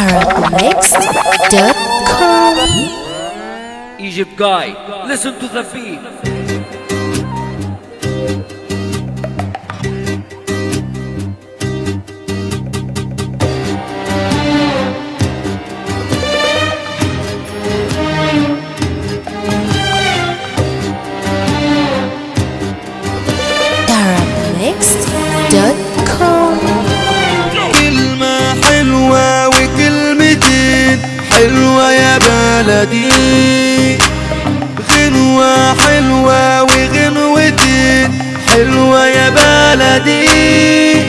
Arabmixed.com. Egypt guy, listen to the beat. Arabmixed.com. كلمة حلوة وكلمتين حلوة يا بلدي، غنوة حلوة وغنوتين حلوة يا بلدي.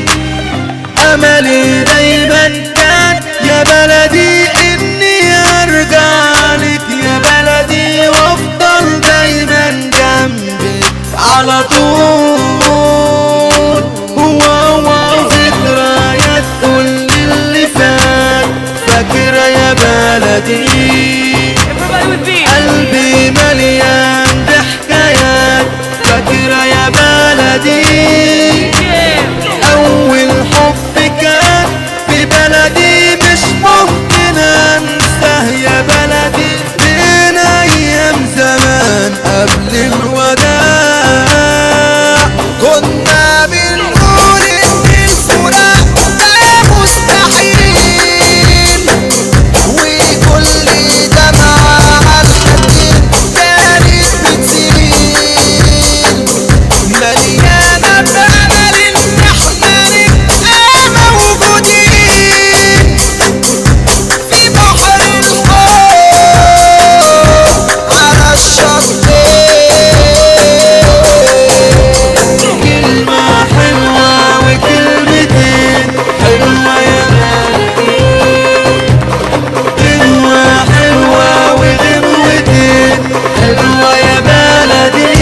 أملي دايما كان يا بلدي إني أرجع لك يا بلدي وأفضل دايما جنبك على طول. ذكريات كل اللي فات فاكرة يا بلدي، قلبي مليان بحكايات فاكرة يا بلدي. أول حب كان في بلدي مش ممكن أنساه يا بلدي، من أيام زمان قبل الوداع كنا بنقول إن الفراق ده مستحيل، وكل دمعة عالحنين كانت بتسيل، مليانة بأمل إن إحنا نبقى موجودين في بحر الخوف على الشطين. كلمة حلوة وكلمتين حلوة يا بلدي، غنوة حلوة وغنوتين حلوة يا بلدي.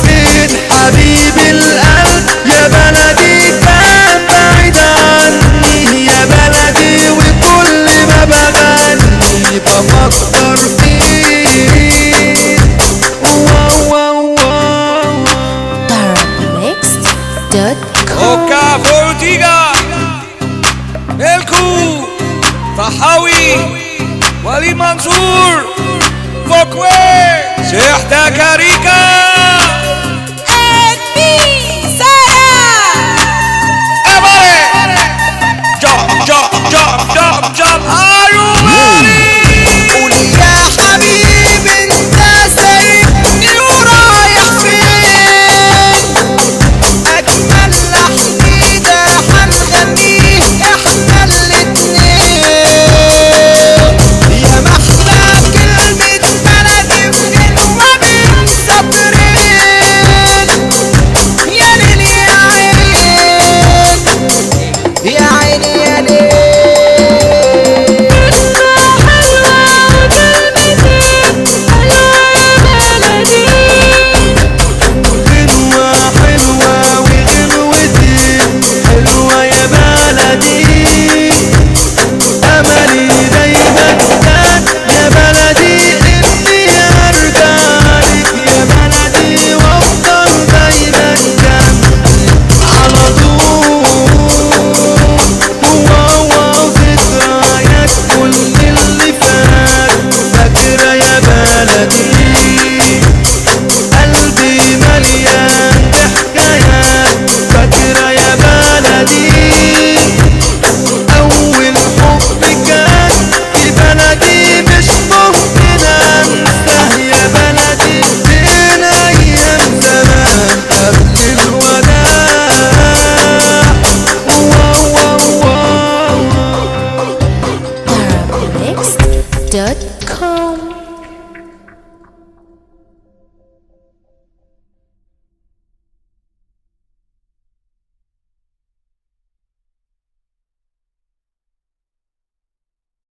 فين حبيب القلب يا بلدي كان بعيد عني يا بلدي، وكل ما بغني بفكر فيه. Arabmixed.com. Oka Fortiga Elku Tahawi Wali Mansour Fokwe Sheikh Takarika